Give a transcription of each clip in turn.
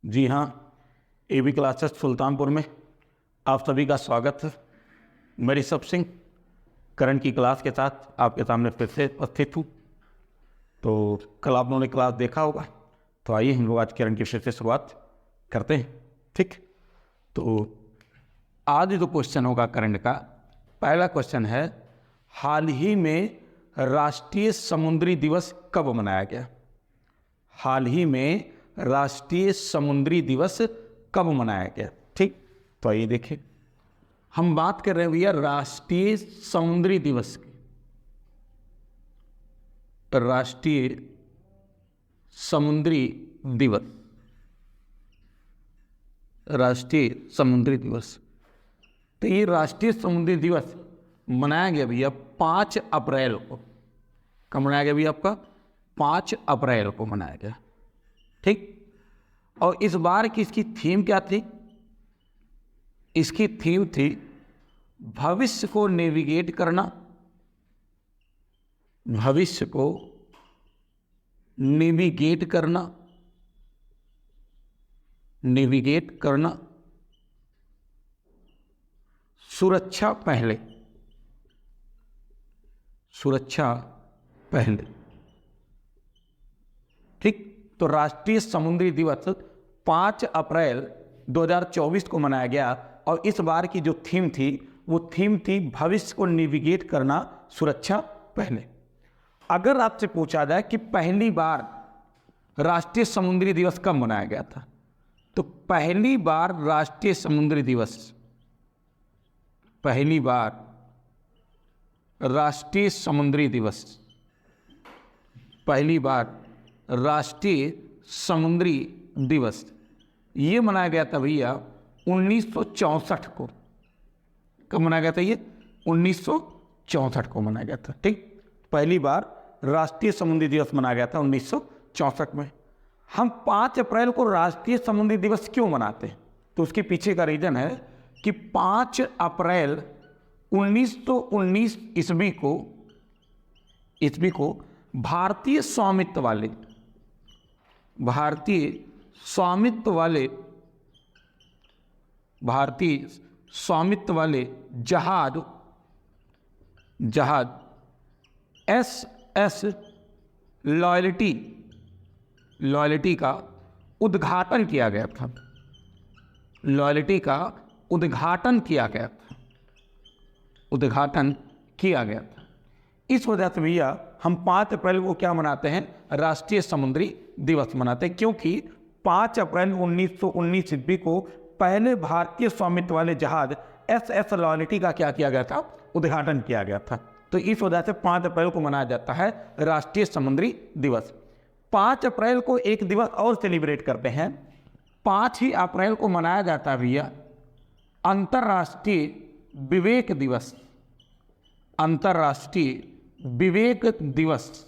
जी हाँ, AB classes Sultanpur में आप सभी का स्वागत है। मैं ऋषभ सिंह करंट की क्लास के साथ आपके सामने फिर से उपस्थित हूँ। तो कल आप लोगों ने क्लास देखा होगा, तो आइए हम लोग आज करंट की फिर से शुरुआत करते हैं। ठीक, तो आज जो क्वेश्चन होगा करंट का, पहला क्वेश्चन है, हाल ही में राष्ट्रीय समुद्री दिवस कब मनाया गया? हाल ही में राष्ट्रीय समुद्री दिवस कब मनाया गया? ठीक, तो आइए देखें। हम बात कर रहे हैं भैया राष्ट्रीय समुद्री दिवस की। राष्ट्रीय समुद्री दिवस, राष्ट्रीय समुद्री दिवस। तो ये राष्ट्रीय समुद्री दिवस मनाया गया भैया 5 अप्रैल को। कब मनाया गया भैया? आपका 5 अप्रैल को मनाया गया। ठीक, और इस बार की इसकी थीम क्या थी? इसकी थीम थी भविष्य को नेविगेट करना, भविष्य को नेविगेट करना, नेविगेट करना, सुरक्षा पहले, सुरक्षा पहले। ठीक, तो राष्ट्रीय समुद्री दिवस 5 अप्रैल 2024 को मनाया गया और इस बार की जो थीम थी वो थीम थी भविष्य को नेविगेट करना, सुरक्षा पहले। अगर आपसे पूछा जाए कि पहली बार राष्ट्रीय समुद्री दिवस कब मनाया गया था, तो पहली बार राष्ट्रीय समुद्री दिवस, पहली बार राष्ट्रीय समुद्री दिवस, पहली बार राष्ट्रीय समुद्री दिवस ये मनाया गया था भैया 1964 को। कब मनाया गया था ये? 1964 को मनाया गया था। ठीक, पहली बार राष्ट्रीय समुद्री दिवस मनाया गया था 1964 में। हम 5 अप्रैल को राष्ट्रीय समुद्री दिवस क्यों मनाते हैं? तो उसके पीछे का रीजन है कि 5 अप्रैल 1919 ईस्वी को भारतीय स्वामित्व वाले, भारतीय स्वामित्व वाले, भारतीय स्वामित्व वाले जहाज SS लॉयल्टी, लॉयल्टी का उद्घाटन किया गया था। लॉयल्टी का उद्घाटन किया गया था, उद्घाटन किया गया था। इस वजह से भैया हम 5 अप्रैल को क्या मनाते हैं? राष्ट्रीय समुद्री दिवस मनाते हैं, क्योंकि 5 अप्रैल 1919 ईस्वी को पहले भारतीय स्वामित्व वाले जहाज SS लॉयल्टी का क्या किया गया था? उद्घाटन किया गया था। तो इस वजह से 5 अप्रैल को मनाया जाता है राष्ट्रीय समुद्री दिवस। 5 अप्रैल को एक दिवस और सेलिब्रेट करते हैं। 5 ही अप्रैल को मनाया जाता है भैया अंतर्राष्ट्रीय विवेक दिवस, अंतर्राष्ट्रीय विवेक दिवस,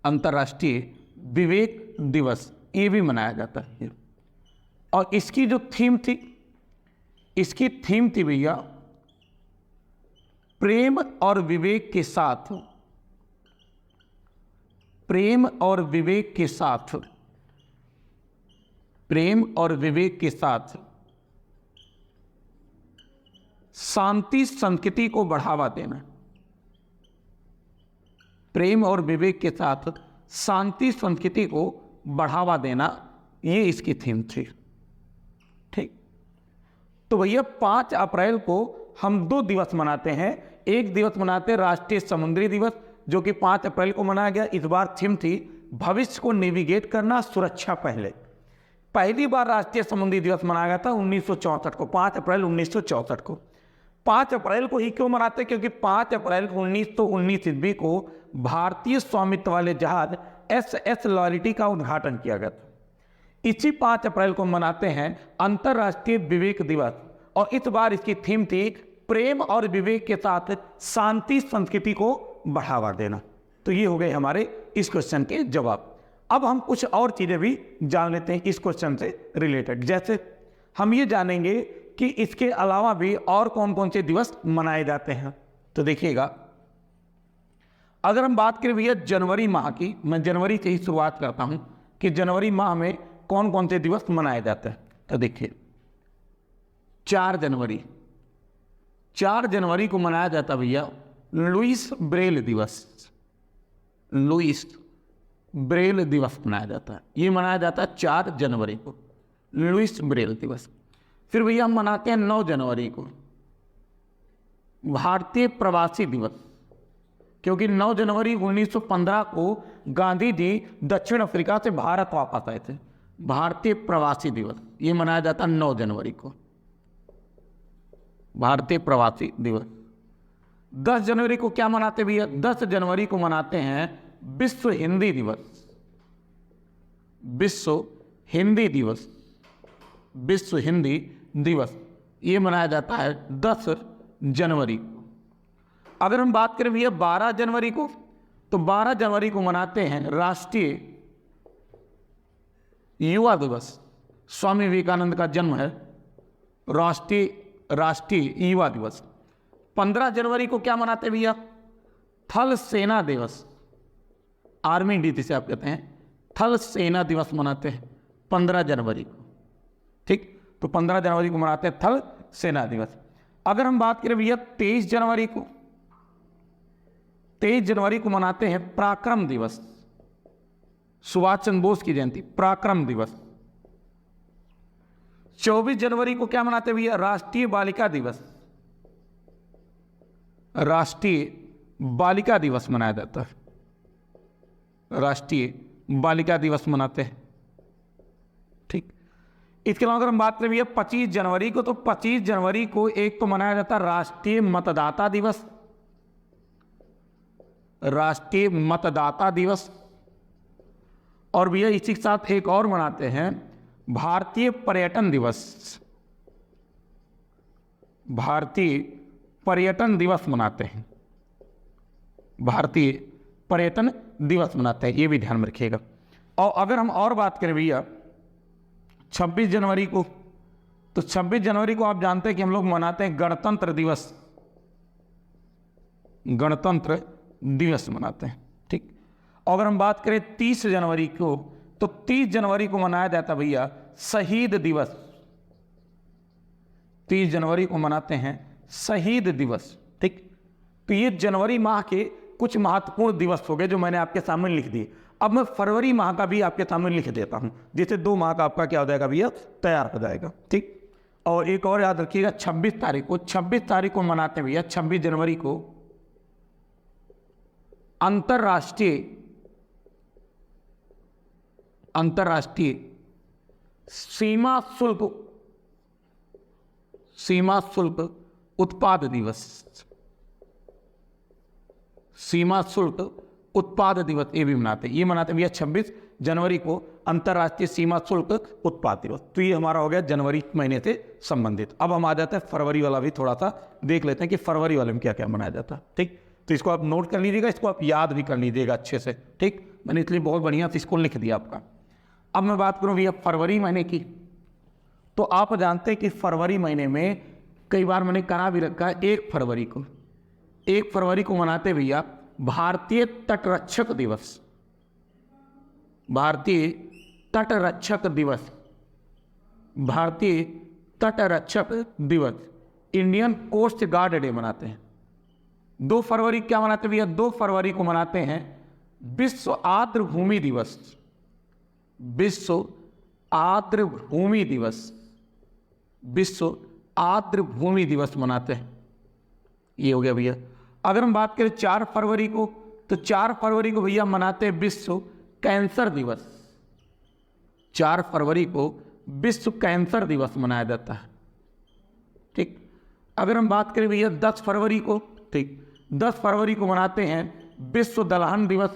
अंतर्राष्ट्रीय विवेक दिवस ये भी मनाया जाता है। और इसकी जो थीम थी, इसकी थीम थी भैया प्रेम और विवेक के साथ, प्रेम और विवेक के साथ, प्रेम और विवेक के साथ शांति संस्कृति को बढ़ावा देना, प्रेम और विवेक के साथ शांति संस्कृति को बढ़ावा देना, ये इसकी थीम थी। ठीक, तो भैया 5 अप्रैल को हम 2 दिवस मनाते हैं। एक दिवस मनाते हैं राष्ट्रीय समुद्री दिवस, जो कि 5 अप्रैल को मनाया गया। इस बार थीम थी भविष्य को नेविगेट करना, सुरक्षा पहले। पहली बार राष्ट्रीय समुद्री दिवस मनाया गया था 1964 को, 5 अप्रैल 1964 को। 5 अप्रैल को ही क्यों मनाते हैं? क्योंकि 5 अप्रैल 1919 ईस्वी को भारतीय स्वामित्व वाले जहाज SS लॉयल्टी का उद्घाटन किया गया था। इसी 5 अप्रैल को मनाते हैं अंतर्राष्ट्रीय विवेक दिवस, और इस बार इसकी थीम थी प्रेम और विवेक के साथ शांति संस्कृति को बढ़ावा देना। तो ये हो गए हमारे इस क्वेश्चन के जवाब। अब हम कुछ और चीजें भी जान लेते हैं इस क्वेश्चन से रिलेटेड। जैसे हम ये जानेंगे कि इसके अलावा भी और कौन कौन से दिवस मनाए जाते हैं। तो देखिएगा, अगर हम बात करें भैया जनवरी माह की, मैं जनवरी से ही शुरुआत करता हूं कि जनवरी माह में कौन कौन से दिवस मनाए जाते हैं? तो देखिए 4 जनवरी, 4 जनवरी को मनाया जाता भैया लुईस ब्रेल दिवस। लुईस ब्रेल दिवस मनाया जाता है, ये मनाया जाता है 4 जनवरी को, लुईस ब्रेल दिवस। फिर भैया हम मनाते हैं 9 जनवरी को भारतीय प्रवासी दिवस, क्योंकि 9 जनवरी 1915 को गांधी जी दक्षिण अफ्रीका से भारत वापस आए थे। भारतीय प्रवासी दिवस ये मनाया जाता है 9 जनवरी को, भारतीय प्रवासी दिवस। 10 जनवरी को क्या मनाते भैया? 10 जनवरी को मनाते हैं विश्व हिंदी दिवस। विश्व हिंदी दिवस, विश्व हिंदी दिवस ये मनाया जाता है 10 जनवरी को। अगर हम बात करें भैया 12 जनवरी को, तो 12 जनवरी को मनाते हैं राष्ट्रीय युवा दिवस। स्वामी विवेकानंद का जन्म है, राष्ट्रीय युवा दिवस। 15 जनवरी को क्या मनाते हैं भैया? थल सेना दिवस, आर्मी डे जिसे आप कहते हैं, थल सेना दिवस मनाते हैं 15 जनवरी को। ठीक, तो 15 जनवरी को मनाते हैं थल सेना दिवस। अगर हम बात करें भैया 23 जनवरी को, 23 जनवरी को मनाते हैं पराक्रम दिवस, सुभाष चंद्र बोस की जयंती, पराक्रम दिवस। 24 जनवरी को क्या मनाते हैं भैया? राष्ट्रीय बालिका दिवस, राष्ट्रीय बालिका दिवस मनाया जाता है, राष्ट्रीय बालिका दिवस मनाते हैं। ठीक, इसके अलावा अगर हम बात करें भैया 25 जनवरी को, तो 25 जनवरी को एक तो मनाया जाता है राष्ट्रीय मतदाता दिवस, राष्ट्रीय मतदाता दिवस। और भैया इसी के साथ एक और मनाते हैं भारतीय पर्यटन दिवस, भारतीय पर्यटन दिवस मनाते हैं, भारतीय पर्यटन दिवस मनाते हैं, ये भी ध्यान में रखिएगा। और अगर हम और बात करें भैया 26 जनवरी को, तो 26 जनवरी को आप जानते हैं कि हम लोग मनाते हैं गणतंत्र दिवस, गणतंत्र दिवस मनाते हैं। ठीक, अगर हम बात करें 30 जनवरी को, तो 30 जनवरी को मनाया जाता है भैया शहीद दिवस, 30 जनवरी को मनाते हैं शहीद दिवस। ठीक, तो ये जनवरी माह के कुछ महत्वपूर्ण दिवस हो गए जो मैंने आपके सामने लिख दिए। अब मैं फरवरी माह का भी आपके सामने लिख देता हूं, जिससे 2 माह का आपका क्या हो जाएगा भैया? तैयार हो जाएगा। ठीक, और एक और याद रखिएगा 26 तारीख को, 26 तारीख को मनाते हैं भैया 26 जनवरी को अंतर्राष्ट्रीय सीमा शुल्क उत्पाद दिवस, सीमा शुल्क उत्पाद दिवस ये भी मनाते हैं। ये मनाते हैं भैया 26 जनवरी को अंतर्राष्ट्रीय सीमा शुल्क उत्पाद दिवस। तो ये हमारा हो गया जनवरी महीने से संबंधित। अब हम आ जाते हैं फरवरी वाला भी थोड़ा सा देख लेते हैं कि फरवरी वाले में क्या क्या मनाया जाता है। ठीक, तो इसको आप नोट कर लीजिएगा, इसको आप याद भी कर लीजिएगा अच्छे से। ठीक, मैंने इसलिए बहुत बढ़िया से इसको लिख दिया आपका। अब मैं बात करूँ भैया फरवरी महीने की, तो आप जानते हैं कि फरवरी महीने में कई बार मैंने करा भी रखा है 1 फरवरी को, 1 फरवरी को मनाते भैया भारतीय तटरक्षक दिवस, भारतीय तटरक्षक दिवस, भारतीय तटरक्षक दिवस, इंडियन कोस्ट गार्ड डे मनाते हैं। 2 फरवरी क्या मनाते हैं भैया? 2 फरवरी को मनाते हैं विश्व आर्द्र भूमि दिवस, विश्व आर्द्र भूमि दिवस, विश्व आर्द्र भूमि दिवस मनाते हैं। ये हो गया भैया। अगर हम बात करें 4 फरवरी को, तो 4 फरवरी को भैया मनाते हैं विश्व कैंसर दिवस, 4 फरवरी को विश्व कैंसर दिवस मनाया जाता है। ठीक, अगर हम बात करें भैया 10 फरवरी को, ठीक, 10 फरवरी को मनाते हैं विश्व दलहन दिवस,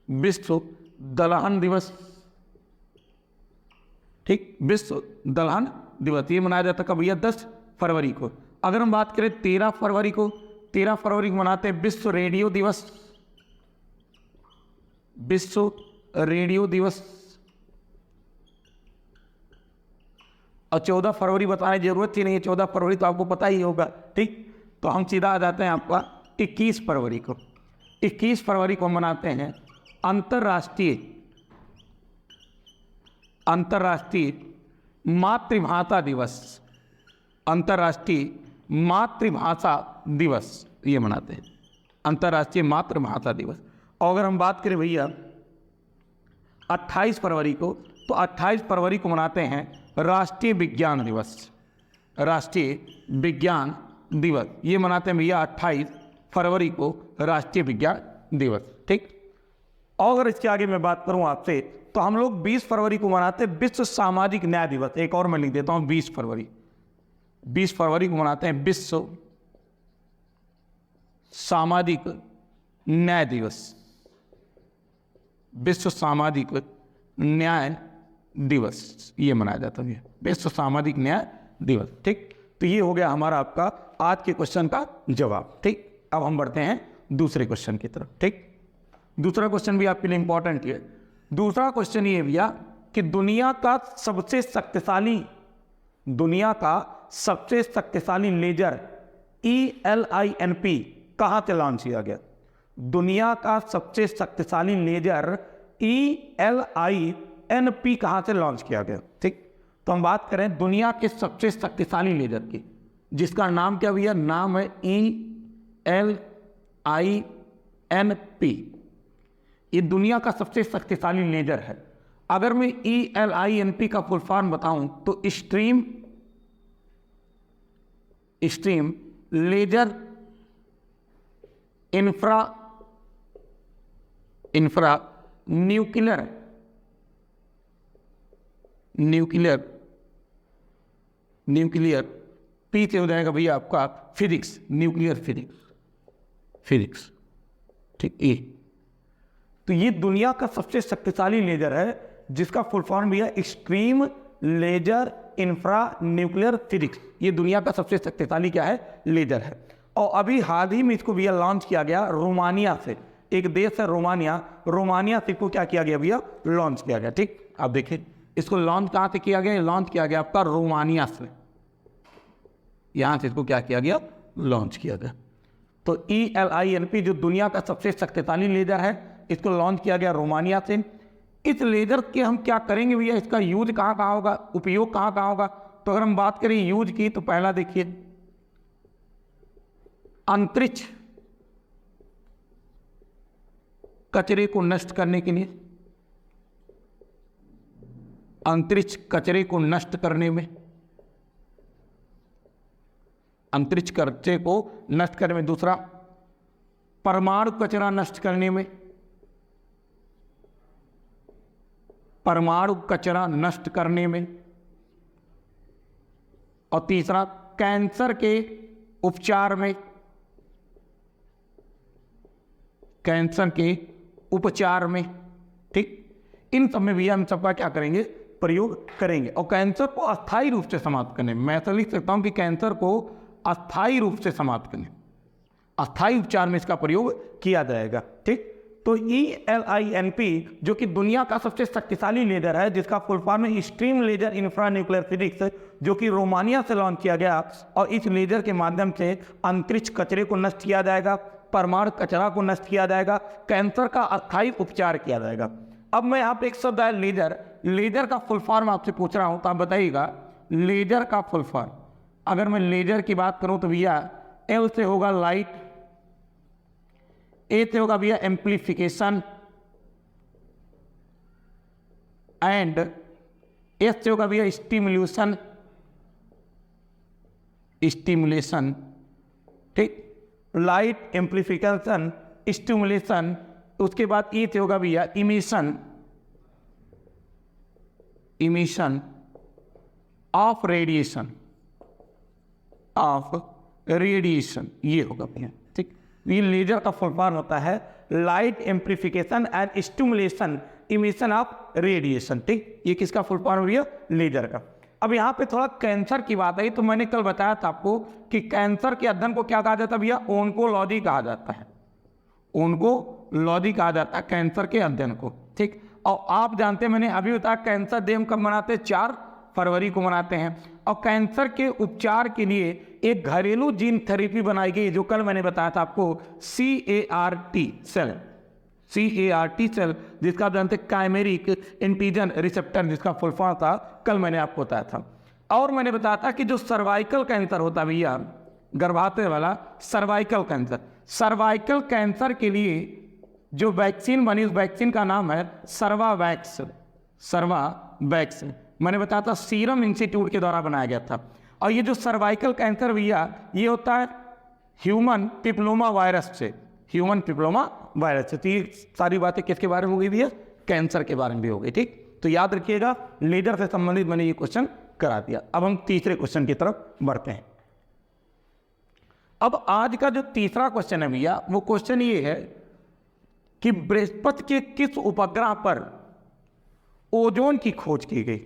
विश्व दलहन दिवस। ठीक, विश्व दलहन दिवस ये मनाया जाता है कब भैया? 10 फरवरी को। अगर हम बात करें 13 फरवरी को, 13 फरवरी को मनाते हैं विश्व रेडियो दिवस, विश्व रेडियो दिवस। और 14 फरवरी बताने की जरूरत ही नहीं है, 14 फरवरी तो आपको पता ही होगा। ठीक, तो हम सीधा आ जाते हैं आपका 21 फरवरी को। 21 फरवरी को मनाते हैं अंतर्राष्ट्रीय अंतर्राष्ट्रीय मातृभाषा दिवस, अंतर्राष्ट्रीय मातृभाषा दिवस ये मनाते हैं, अंतर्राष्ट्रीय मातृभाषा दिवस। और अगर हम बात करें भैया 28 फरवरी को, तो 28 फरवरी को मनाते हैं राष्ट्रीय विज्ञान दिवस, राष्ट्रीय विज्ञान दिवस ये मनाते हैं भैया 28 फरवरी को राष्ट्रीय विज्ञान दिवस। ठीक। और अगर इसके आगे मैं बात करूं आपसे, तो हम लोग 20 फरवरी को मनाते हैं विश्व सामाजिक न्याय दिवस। एक और मैं लिख देता हूं, 20 फरवरी, 20 फरवरी को मनाते हैं विश्व सामाजिक न्याय दिवस, विश्व सामाजिक न्याय दिवस ये मनाया जाता है, विश्व सामाजिक न्याय दिवस। ठीक। तो ये हो गया हमारा आपका आज के क्वेश्चन का जवाब। ठीक। अब हम बढ़ते हैं दूसरे क्वेश्चन की तरफ। ठीक। दूसरा क्वेश्चन भी आपके लिए इंपॉर्टेंट है। दूसरा क्वेश्चन ये भैया कि दुनिया का सबसे शक्तिशाली लेजर ELINP कहाँ से लॉन्च किया गया? दुनिया का सबसे शक्तिशाली लेजर ELINP कहाँ से लॉन्च किया गया? ठीक। तो हम बात करें दुनिया के सबसे शक्तिशाली लेजर की, जिसका नाम क्या भैया? नाम है ELINP। ये दुनिया का सबसे शक्तिशाली लेजर है। अगर मैं ELINP का फुल फॉर्म बताऊं तो stream laser infra nuclear P से हो जाएगा भैया आपका फिजिक्स, न्यूक्लियर फिजिक्स। ठीक। ये तो ये दुनिया का सबसे शक्तिशाली लेजर है, जिसका फुल फॉर्म भैया extreme laser infra nuclear physics. ये दुनिया का सबसे शक्तिशाली क्या है? लेजर है। और अभी हाल ही में इसको भैया लॉन्च किया गया रोमानिया से, एक देश है रोमानिया से इसको क्या किया गया भैया? लॉन्च किया गया। ठीक। आप देखिए इसको लॉन्च कहाँ से किया गया? लॉन्च किया गया आपका रोमानिया से, यहां से इसको क्या किया गया? लॉन्च किया गया। तो ELINP जो दुनिया का सबसे शक्तिशाली लेजर है, इसको लॉन्च किया गया रोमानिया से। इस लेजर के हम क्या करेंगे भैया? इसका यूज कहाँ कहाँ होगा, उपयोग कहाँ कहाँ होगा? तो अगर हम बात करें यूज की, तो पहला देखिए अंतरिक्ष कचरे को नष्ट करने के लिए, अंतरिक्ष कचरे को नष्ट करने में, अंतरिक्ष कचरे को नष्ट करने में। दूसरा परमाणु कचरा नष्ट करने में, परमाणु कचरा नष्ट करने में। और तीसरा कैंसर के उपचार में, कैंसर के उपचार में। ठीक। इन सब में भी हम सबका क्या करेंगे? प्रयोग करेंगे। और कैंसर को अस्थायी रूप से समाप्त करने, मैं तो लिख सकता हूं कि कैंसर को अस्थायी रूप से समाप्त करने, अस्थायी उपचार में इसका प्रयोग किया जाएगा। ठीक। तो ELINP जो कि दुनिया का सबसे शक्तिशाली लेजर है, जिसका फुल फॉर्म है extreme laser infra nuclear physics, जो कि रोमानिया से लॉन्च किया गया। और इस लेजर के माध्यम से अंतरिक्ष कचरे को नष्ट किया जाएगा, परमाणु कचरा को नष्ट किया जाएगा, कैंसर का अस्थायी उपचार किया जाएगा। अब मैं यहाँ पे एक शब्द है लेजर का फुल फॉर्म आपसे पूछ रहा हूँ, तो आप बताइएगा लेजर का फुल फॉर्म। अगर मैं लेजर की बात करूँ तो भैया L से होगा लाइट, A से होगा भैया एम्प्लीफिकेशन, एंड S से होगा भैया स्टिमुलेशन। ठीक। Light, amplification, stimulation. उसके बाद E से होगा भैया इमिशन ऑफ रेडिएशन, ये होगा भैया। ठीक। ये लेजर का फुल फॉर्म होता है light amplification and stimulation emission of radiation. ठीक। ये किसका फुल फॉर्म भैया? लेजर का। अब यहाँ पे थोड़ा कैंसर की बात आई, तो मैंने कल बताया था आपको कि कैंसर के अध्ययन को क्या कहा जाता है भैया? ओंकोलॉजी कहा जाता है, ओंकोलॉजी कहा जाता है कैंसर के अध्ययन को। ठीक। और आप जानते हैं, मैंने अभी बताया कैंसर डे हम कब मनाते हैं? 4 फरवरी को मनाते हैं। और कैंसर के उपचार के लिए एक घरेलू जीन थेरेपी बनाई गई, जो कल मैंने बताया था आपको, CAR-T सेल, CART सेल, जिसका आप जानते हैं काइमेरिक एंटीजन रिसेप्टर, जिसका फुल फॉर्म था, कल मैंने आपको बताया था। और मैंने बताया था कि जो सर्वाइकल कैंसर होता है भैया, गर्भाशय वाला सर्वाइकल कैंसर, सर्वाइकल कैंसर के लिए जो वैक्सीन बनी, उस वैक्सीन का नाम है सर्वावैक्स। सर्वावैक्स मैंने बताया था सीरम इंस्टीट्यूट के द्वारा बनाया गया था। और ये जो सर्वाइकल कैंसर भैया, ये होता है ह्यूमन पिपलोमा वायरस से, ह्यूमन पिपलोमा वायरस से। तो ये सारी बातें किसके बारे में हो गई भैया? कैंसर के बारे में भी हो गई। ठीक, तो याद रखिएगा, लीडर से संबंधित मैंने ये क्वेश्चन करा दिया। अब हम तीसरे क्वेश्चन की तरफ बढ़ते हैं। अब आज का जो तीसरा क्वेश्चन है भैया, वो क्वेश्चन ये है कि बृहस्पति के किस उपग्रह पर ओजोन की खोज की गई?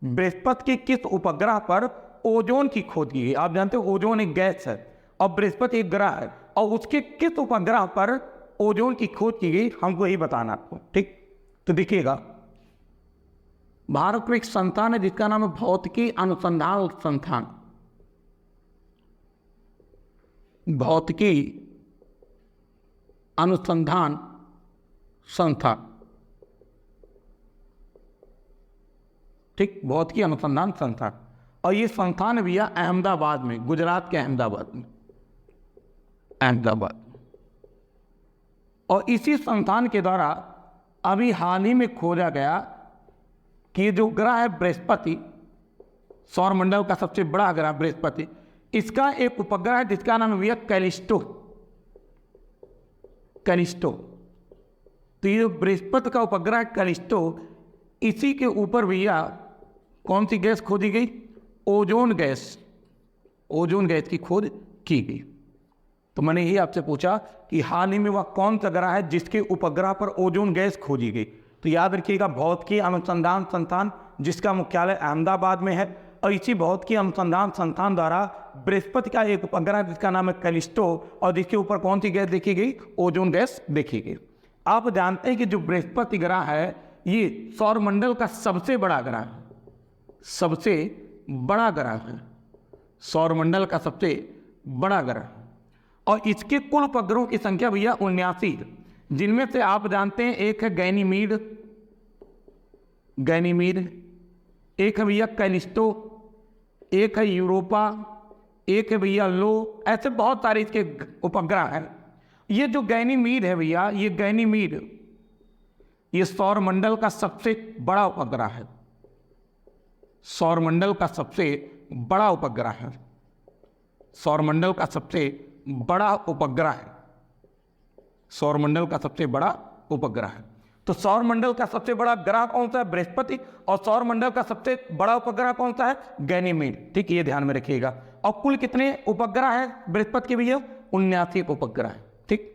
बृहस्पति के किस उपग्रह पर ओजोन की खोज की गई? आप जानते हो ओजोन एक गैस है और बृहस्पति एक ग्रह है, और उसके किस उपग्रह पर ओजोन की खोज की गई, हमको यही बताना आपको। ठीक, तो देखिएगा, भारत में एक संस्थान है जिसका नाम है भौतिकी अनुसंधान संस्थान, भौतिकी अनुसंधान संस्थान। ठीक, भौतिकी अनुसंधान संस्थान, और ये संस्थान है भैया अहमदाबाद में, गुजरात के अहमदाबाद में, अहमदाबाद। और इसी संस्थान के द्वारा अभी हाल ही में खोजा गया कि ये जो ग्रह है बृहस्पति, सौरमंडल का सबसे बड़ा ग्रह बृहस्पति, इसका एक उपग्रह है जिसका नाम है भैया कैलिस्टो। कैलिस्टो, तो ये बृहस्पति का उपग्रह है कैलिस्टो, इसी के ऊपर भैया कौन सी गैस खोजी गई? ओजोन गैस, ओजोन गैस की खोज की गई। तो मैंने यही आपसे पूछा कि हाल ही में वह कौन सा ग्रह है जिसके उपग्रह पर ओजोन गैस खोजी गई? तो याद रखिएगा, भौतिकी अनुसंधान संस्थान, जिसका मुख्यालय अहमदाबाद में है, और इसी भौतिकी अनुसंधान संस्थान द्वारा बृहस्पति का एक उपग्रह जिसका नाम है कैलिस्टो, और जिसके ऊपर कौन सी गैस देखी गई? ओजोन गैस देखी गई। आप जानते हैं कि जो बृहस्पति ग्रह है, ये सौरमंडल का सबसे बड़ा ग्रह है, सबसे बड़ा ग्रह है, सौरमंडल का सबसे बड़ा ग्रह। और इसके कुल उपग्रहों की संख्या भैया 79, जिनमें से आप जानते हैं एक है गैनीमीड, गैनीमीड, एक है भैया कैलिस्टो, एक है यूरोपा, एक है भैया लो, ऐसे बहुत सारे इसके उपग्रह हैं। ये जो गैनीमीड है भैया, ये गैनीमीड ये सौरमंडल का सबसे बड़ा उपग्रह है, सौरमंडल का सबसे बड़ा उपग्रह है, सौरमंडल का सबसे बड़ा उपग्रह है, सौरमंडल का सबसे बड़ा उपग्रह है। तो सौरमंडल का सबसे बड़ा ग्रह कौन सा है? बृहस्पति। और सौरमंडल का सबसे बड़ा उपग्रह कौन सा है? गैनीमीड। ठीक, ये ध्यान में रखिएगा। और कुल कितने उपग्रह हैं बृहस्पति के भैया? 79 उपग्रह है। ठीक,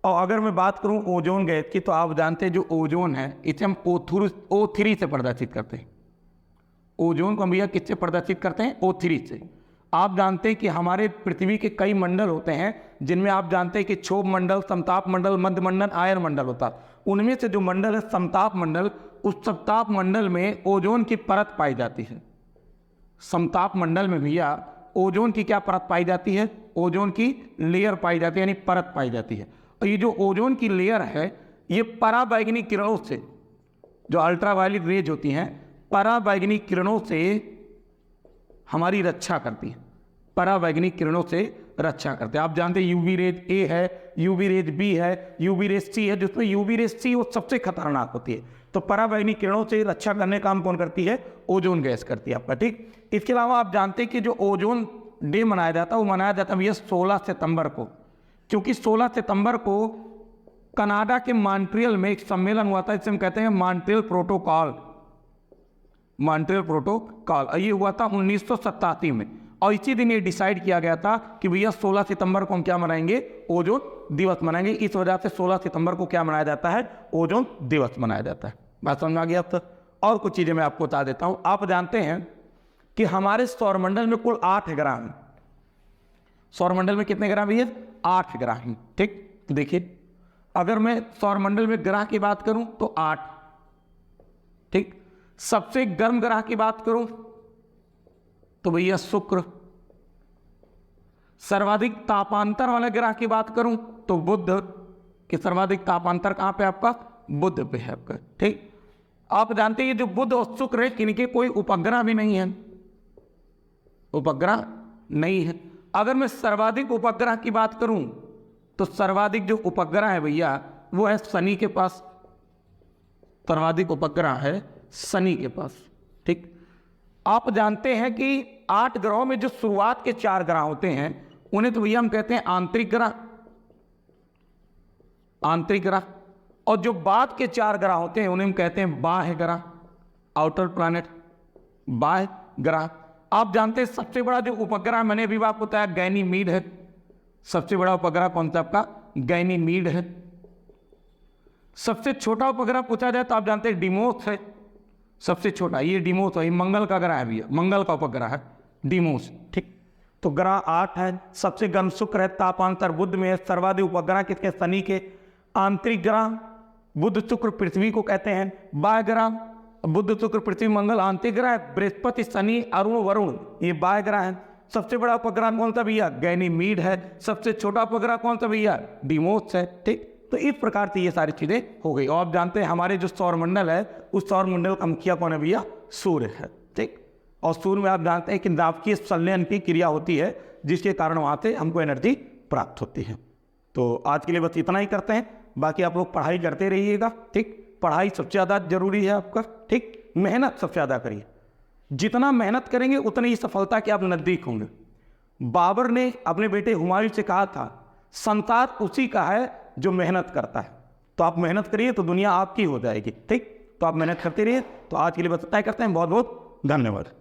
और अगर मैं बात करूं ओजोन गैस की, तो आप जानते हैं जो ओजोन है, इसे हम O3 से प्रदर्शित करते हैं। ओजोन को हम भैया किससे प्रदर्शित करते हैं? O3 से। आप जानते हैं कि हमारे पृथ्वी के कई मंडल होते हैं, जिनमें आप जानते हैं कि क्षोभ मंडल, समताप मंडल, मध्य मंडल, आयन मंडल होता है। उनमें से जो मंडल है समताप मंडल, उस समताप मंडल में ओजोन की परत पाई जाती है। समताप मंडल में भैया ओजोन की क्या परत पाई जाती है? ओजोन की लेयर पाई जाती है, यानी परत पाई जाती है। और ये जो ओजोन की लेयर है, ये पराबैंगनी किरणों से, जो अल्ट्रावायलेट रेज होती हैं, पराबैंगनी किरणों से हमारी रक्षा करती है, पराबैंगनी किरणों से रक्षा करते हैं। आप जानते हैं यूवी रेज ए है, यूवी रेज बी है, यूवी रेज सी है, जिसमें यूवी रेज सी वो सबसे खतरनाक होती है। तो पराबैंगनी किरणों से रक्षा करने का काम कौन करती है? ओजोन गैस करती है आपका। ठीक, इसके अलावा आप जानते हैं कि जो ओजोन डे मनाया जाता है, वो मनाया जाता है भैया 16 सितंबर को, क्योंकि 16 सितंबर को कनाडा के मॉन्ट्रियल में एक सम्मेलन हुआ था, जिसे हम कहते हैं मॉन्ट्रियल प्रोटोकॉल, मॉन्ट्रियल प्रोटोकॉल। ये हुआ था 1987 में, और इसी दिन ये डिसाइड किया गया था कि भैया 16 सितंबर को हम क्या मनाएंगे? ओजोन दिवस मनाएंगे। इस वजह से 16 सितंबर को क्या मनाया जाता है? ओजोन दिवस मनाया जाता है। बात समझ में आ गई अब तक? और कुछ चीज़ें मैं आपको बता देता हूँ। आप जानते हैं कि हमारे सौरमंडल में कुल 8 ग्रह हैं। सौरमंडल में कितने ग्रह भैया? 8 ग्रह हैं। ठीक, तो देखिए, अगर मैं सौरमंडल में ग्रह की बात करूं तो 8। ठीक, सबसे गर्म ग्रह की बात करूं तो भैया शुक्र। सर्वाधिक तापांतर वाले ग्रह की बात करूं तो बुध। कि सर्वाधिक तापांतर कहाँ पे आपका, बुध पे है आपका। ठीक, आप जानते हैं ये जो बुध और शुक्र है, इनके कोई उपग्रह भी नहीं है, उपग्रह नहीं है। अगर मैं सर्वाधिक उपग्रह की बात करूं तो सर्वाधिक जो उपग्रह है भैया वो है शनि के पास, सर्वाधिक उपग्रह है शनि के पास। ठीक, आप जानते हैं कि 8 ग्रहों में जो शुरुआत के 4 ग्रह होते हैं उन्हें तो भैया हम कहते हैं आंतरिक ग्रह, आंतरिक ग्रह, और जो बाद के 4 ग्रह होते हैं उन्हें हम कहते हैं बाह्य ग्रह, आउटर प्लैनेट, बाह्य ग्रह। आप जानते हैं सबसे बड़ा जो उपग्रह मैंने अभी आपको बताया गैनीमीड है, सबसे बड़ा उपग्रह कौन सा आपका, गैनीमीड है। सबसे छोटा उपग्रह पूछा जाए तो आप जानते हैं डिमोस है, सबसे छोटा ये डिमोस है, ये मंगल का ग्रह है भैया, मंगल का उपग्रह है डिमोस। ठीक, तो ग्रह 8 है, सबसे गर्म शुक्र है, तापांतर बुध में है, सर्वाधिक उपग्रह किसके, शनि के। आंतरिक ग्रह बुध शुक्र पृथ्वी को कहते हैं, बाह्य ग्रह बुध शुक्र पृथ्वी मंगल आंतरिक ग्रह, बृहस्पति शनि अरुण वरुण ये बाह्य ग्रह है। सबसे बड़ा उपग्रह कौन सा भैया, गैनीमीड है। सबसे छोटा उपग्रह कौन सा भैया, डिमोस है। ठीक, तो इस प्रकार से ये सारी चीजें हो गई। और आप जानते हैं हमारे जो सौरमंडल है उस सौरमंडल का मुखिया कौन है भैया, सूर्य है। ठीक, और सूर्य में आप जानते हैं कि नाभिकीय संलयन की क्रिया होती है जिसके कारण वहां से हमको एनर्जी प्राप्त होती है। तो आज के लिए बस इतना ही करते हैं, बाकी आप लोग पढ़ाई करते रहिएगा। ठीक, पढ़ाई सबसे ज़्यादा जरूरी है आपका। ठीक, मेहनत सबसे ज़्यादा करिए, जितना मेहनत करेंगे उतनी ही सफलता के आप नज़दीक होंगे। बाबर ने अपने बेटे हुमायूं से कहा था संसार उसी का है जो मेहनत करता है। तो आप मेहनत करिए तो दुनिया आपकी हो जाएगी। ठीक, तो आप मेहनत करते रहिए। तो आज के लिए बस इतना ही करते हैं, बहुत बहुत धन्यवाद।